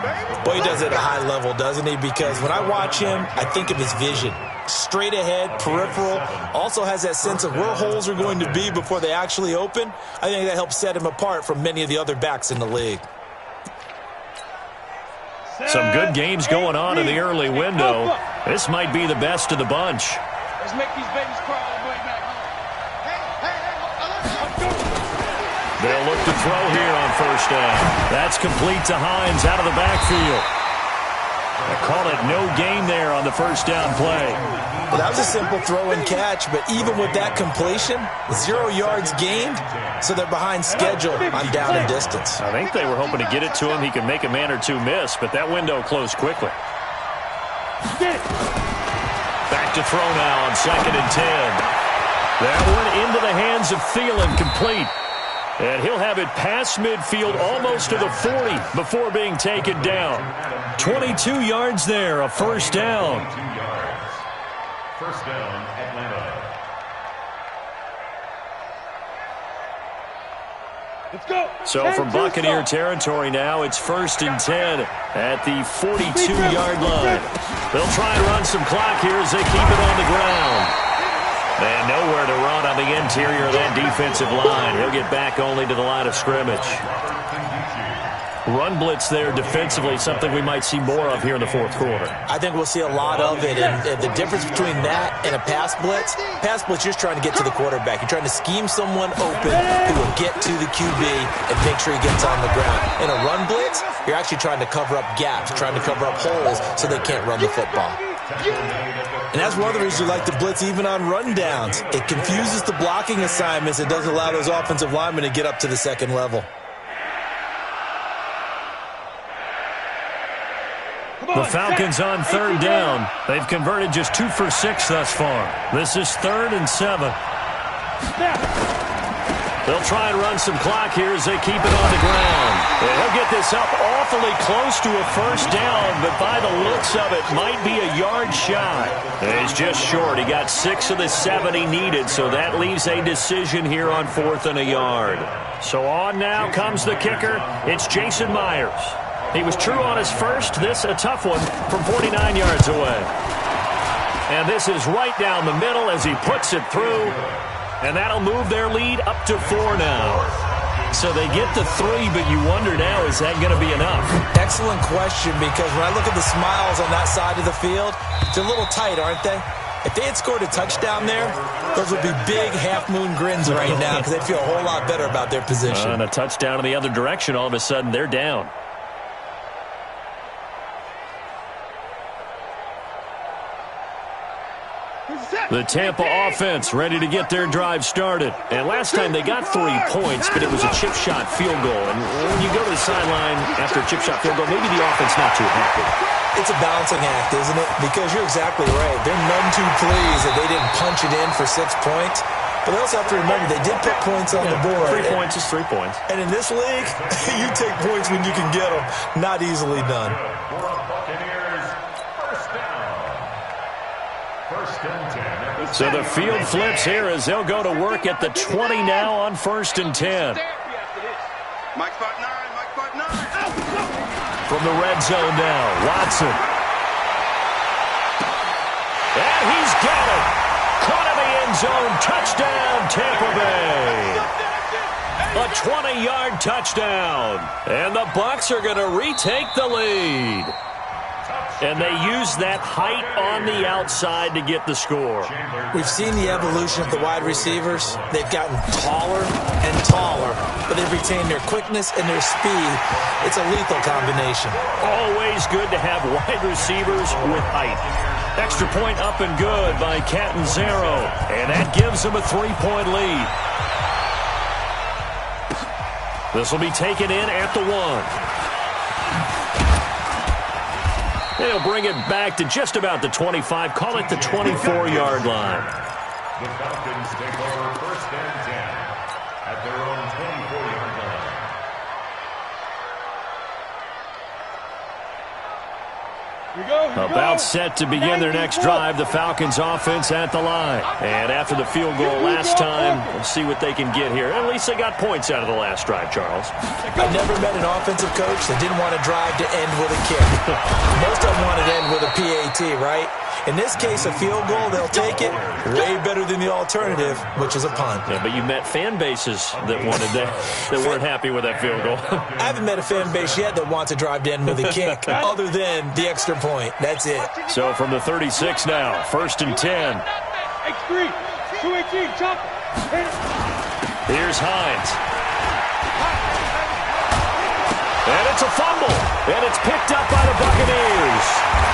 Boy, he does it at a high level, doesn't he? Because when I watch him, I think of his vision. Straight ahead, peripheral. Also has that sense of where holes are going to be before they actually open. I think that helps set him apart from many of the other backs in the league. Some good games going on in the early window. This might be the best of the bunch. Let's make these babies cry all the way back home. They'll look to throw here on first down. That's complete to Hines out of the backfield. They call it no gain there on the first down play. Well, that was a simple throw and catch, but even with that completion, 0 yards gained, so they're behind schedule on down and distance. I think they were hoping to get it to him. He could make a man or two miss, but that window closed quickly. Back to throw now on 2nd and 10. That one into the hands of Thielen, complete. And he'll have it past midfield almost to the 40 before being taken down. 22 yards there, a first down. First down, Atlanta. Let's go. So from Buccaneer territory now, it's 1st and 10 at the 42-yard line. They'll try and run some clock here as they keep it on the ground. And nowhere to run on the interior of that defensive line. He'll get back only to the line of scrimmage. Run blitz there defensively, something we might see more of here in the 4th quarter. I think we'll see a lot of it. And the difference between that and a pass blitz, you're just trying to get to the quarterback. You're trying to scheme someone open who will get to the QB and make sure he gets on the ground. In a run blitz, you're actually trying to cover up gaps, trying to cover up holes so they can't run the football. And that's one of the reasons you like to blitz even on rundowns. It confuses the blocking assignments. It doesn't allow those offensive linemen to get up to the second level. The Falcons on 3rd down. They've converted just 2 for 6 thus far. This is 3rd and 7. They'll try and run some clock here as they keep it on the ground. And he'll get this up awfully close to a first down, but by the looks of it, might be a yard shy. And he's just short. He got 6 of the 7 he needed, so that leaves a decision here on 4th and a yard. So on now comes the kicker. It's Jason Myers. He was true on his first. This a tough one from 49 yards away. And this is right down the middle as he puts it through. And that'll move their lead up to 4 now. So they get the 3, but you wonder now, is that going to be enough? Excellent question, because when I look at the smiles on that side of the field, they're a little tight, aren't they? If they had scored a touchdown there, those would be big half-moon grins right now because they'd feel a whole lot better about their position. And a touchdown in the other direction, all of a sudden, they're down. The Tampa offense ready to get their drive started. And last time they got 3 points, but it was a chip shot field goal. And when you go to the sideline after a chip shot field goal, maybe the offense not too happy. It's a balancing act, isn't it? Because you're exactly right. They're none too pleased that they didn't punch it in for 6 points. But they also have to remember they did put points on the board. 3 points is 3 points. And in this league, you take points when you can get them. Not easily done. So the field flips here as they'll go to work at the 20 now on 1st and 10. Mike spot 9, Mike spot 9. From the red zone now, Watson. And he's got it. Caught in the end zone. Touchdown, Tampa Bay. A 20-yard touchdown. And the Bucks are going to retake the lead. And they use that height on the outside to get the score. We've seen the evolution of the wide receivers. They've gotten taller and taller, but they've retained their quickness and their speed. It's a lethal combination. Always good to have wide receivers with height. Extra point up and good by Catanzaro. And that gives them a 3-point lead. This will be taken in at the 1. They'll bring it back to just about the 25. Call it the 24-yard line. The Falcons take over 1st and 10 at their own 24-yard line. About set to begin their next drive. The Falcons offense at the line. And after the field goal last time, we'll see what they can get here. At least they got points out of the last drive, Charles. I've never met an offensive coach that didn't want to drive to end with a kick. Most of them wanted to end with a PAT, right? In this case, a field goal, they'll take it. Way better than the alternative, which is a punt. Yeah, but you met fan bases that wanted that weren't happy with that field goal. I haven't met a fan base yet that wants to drive to end with a kick, other than the extra point. That's it. So from the 36 now, 1st and 10. X3, 218, chop. Here's Hines. And it's a fumble. And it's picked up by the Buccaneers.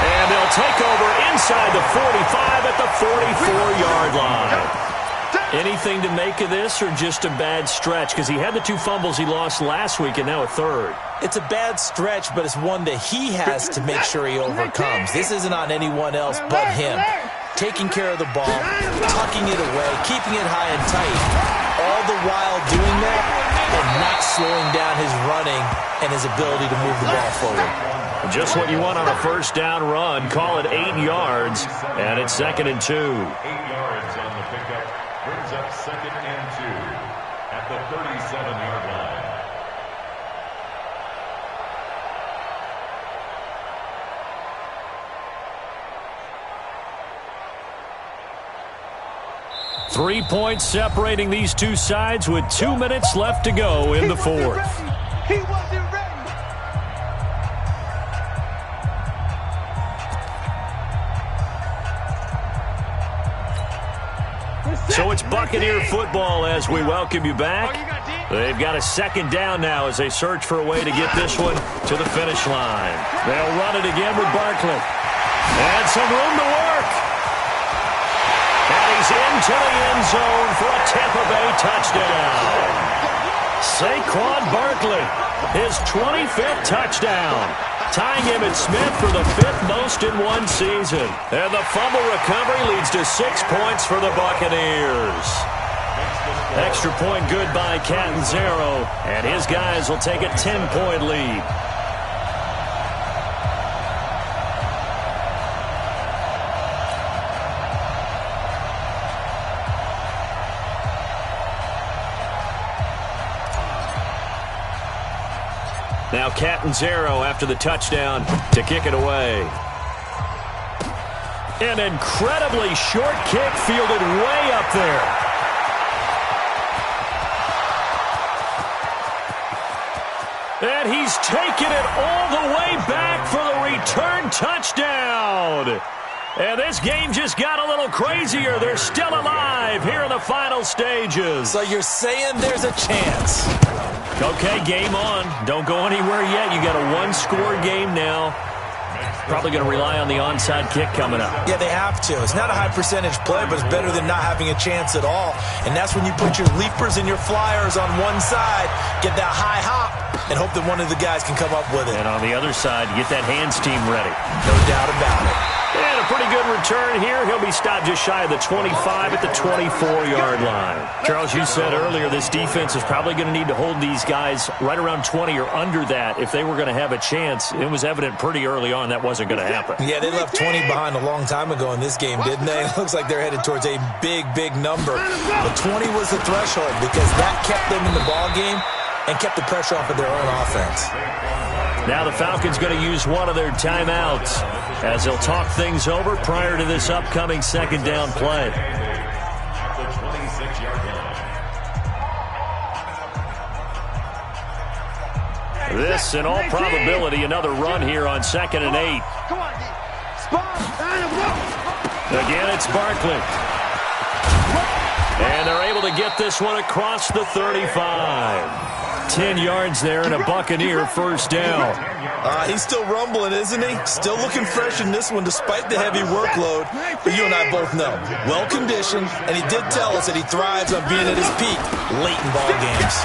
And they'll take over inside the 45 at the 44-yard line. Anything to make of this or just a bad stretch? Because he had the 2 fumbles he lost last week and now a 3rd. It's a bad stretch, but it's one that he has to make sure he overcomes. This isn't on anyone else but him. Taking care of the ball, tucking it away, keeping it high and tight, all the while doing that and not slowing down his running and his ability to move the ball forward. Just what you want on a 1st down run. Call it 8 yards, and it's 2nd and 2. 8 yards on the pickup brings up 2nd and 2 at the 37-yard line. Three points separating these two sides with 2 minutes left to go in the 4th. He wasn't ready. So it's Buccaneer football as we welcome you back. They've got a 2nd down now as they search for a way to get this one to the finish line. They'll run it again with Barkley. And some room to work. And he's into the end zone for a Tampa Bay touchdown. Saquon Barkley, his 25th touchdown. Tying Emmitt Smith for the 5th most in one season. And the fumble recovery leads to 6 points for the Buccaneers. Extra point good by Catanzaro. And his guys will take a 10-point lead. Now Catanzaro after the touchdown to kick it away. An incredibly short kick fielded way up there. And he's taken it all the way back for the return touchdown. And this game just got a little crazier. They're still alive here in the final stages. So you're saying there's a chance? Okay, game on. Don't go anywhere yet. You got a 1-score game now. Probably going to rely on the onside kick coming up. Yeah, they have to. It's not a high percentage play, but it's better than not having a chance at all. And that's when you put your leapers and your flyers on one side, get that high hop, and hope that one of the guys can come up with it. And on the other side, get that hands team ready. No doubt about it. And a pretty good return here. He'll be stopped just shy of the 25 at the 24-yard line. Charles, you said earlier this defense is probably going to need to hold these guys right around 20 or under that if they were going to have a chance. It was evident pretty early on that wasn't going to happen. Yeah, they left 20 behind a long time ago in this game, didn't they? It looks like they're headed towards a big, big number. But 20 was the threshold because that kept them in the ball game and kept the pressure off of their own offense. Now the Falcons going to use one of their timeouts as they'll talk things over prior to this upcoming 2nd down play. This, in all probability, another run here on 2nd and 8. Again, it's Barkley. And they're able to to get this one across the 35. 10 yards there and a Buccaneer first down. He's still rumbling, isn't he? Still looking fresh in this one despite the heavy workload. But you and I both know, well-conditioned, and he did tell us that he thrives on being at his peak late in ball games.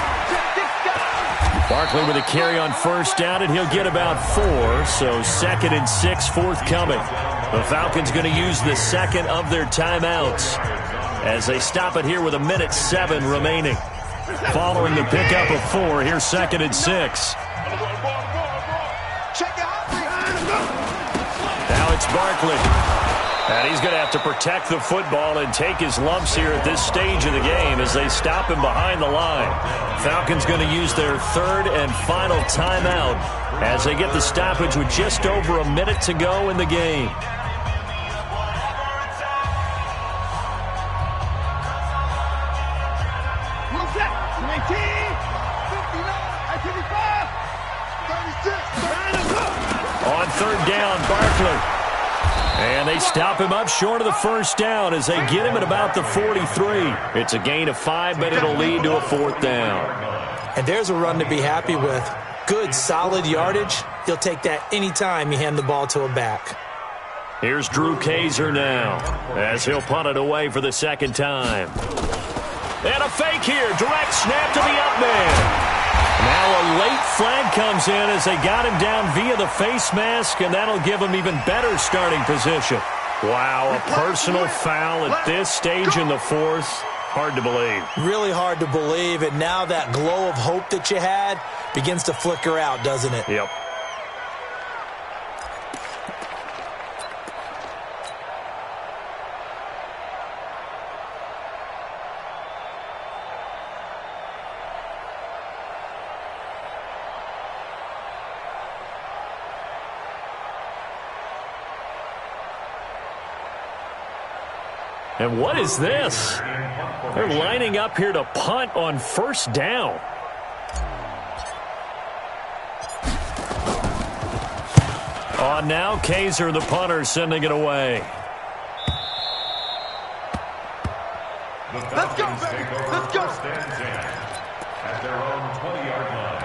Barkley with a carry on first down, and he'll get about 4, so 2nd and 6 forthcoming. The Falcons going to use the second of their timeouts as they stop it here with 1:07 remaining. Following the pickup of 4, here's 2nd and 6. Now it's Barkley. And he's going to have to protect the football and take his lumps here at this stage of the game as they stop him behind the line. Falcons going to use their 3rd and final timeout as they get the stoppage with just over 1 minute to go in the game. On 3rd down, Barkley. And they stop him up short of the first down as they get him at about the 43. It's a gain of 5, but it'll lead to a 4th down. And there's a run to be happy with. Good, solid yardage. He'll take that anytime you hand the ball to a back. Here's Drew Kaiser now as he'll punt it away for the 2nd time. And a fake here. Direct snap to the up man. Now a late flag comes in as they got him down via the face mask, and that'll give him even better starting position. Wow, a personal foul at this stage in the 4th. Hard to believe. Really hard to believe, and now that glow of hope that you had begins to flicker out, doesn't it? Yep. And what is this? They're lining up here to punt on 1st down. On now, Kaiser, the punter, sending it away. Let's go, baby. Let's go. At their own 20-yard line.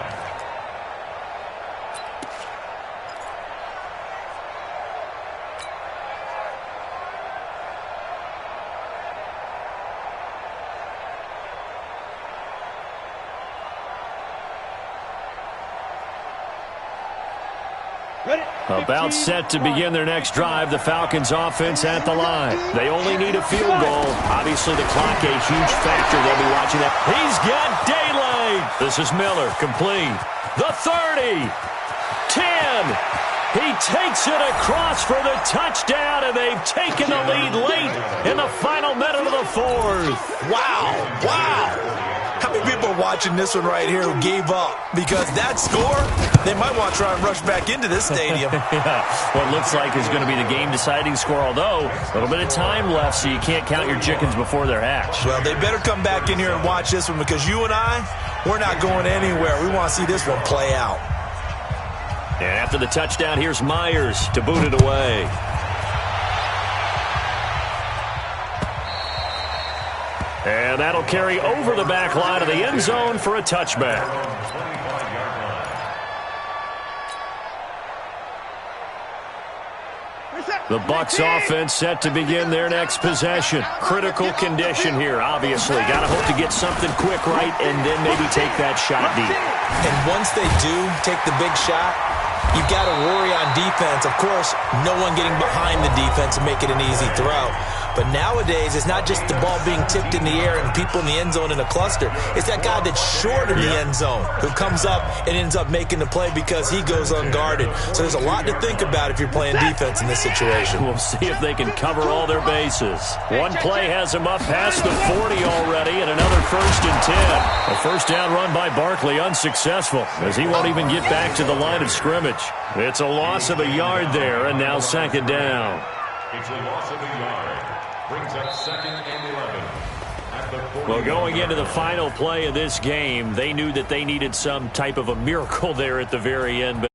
About set to begin their next drive, the Falcons offense at the line. They only need a field goal. Obviously, the clock a huge factor. They'll be watching that. He's got daylight. This is Miller, complete. The 30. 10. He takes it across for the touchdown, and they've taken the lead late in the final minute of the 4th. Wow. Wow. How many people are watching this one right here who gave up? Because that score, they might want to try and rush back into this stadium. Yeah, what looks like is going to be the game-deciding score, although a little bit of time left, so you can't count your chickens before they're hatched. Well, they better come back in here and watch this one because you and I, we're not going anywhere. We want to see this one play out. And after the touchdown, here's Myers to boot it away. And that'll carry over the back line of the end zone for a touchback. The Bucks offense set to begin their next possession. Critical condition here, obviously. Got to hope to get something quick right and then maybe take that shot deep. And once they do take the big shot, you've got to worry on defense. Of course, no one getting behind the defense and make it an easy throw. But nowadays, it's not just the ball being tipped in the air and people in the end zone in a cluster. It's that guy that's short of the end zone who comes up and ends up making the play because he goes unguarded. So there's a lot to think about if you're playing defense in this situation. We'll see if they can cover all their bases. One play has him up past the 40 already, and another 1st and 10. A first down run by Barkley unsuccessful as he won't even get back to the line of scrimmage. It's a loss of a yard there, and now 2nd down. It's a loss of a yard. Brings up 2nd and 11. At the Well, going into the final play of this game, they knew that they needed some type of a miracle there at the very end.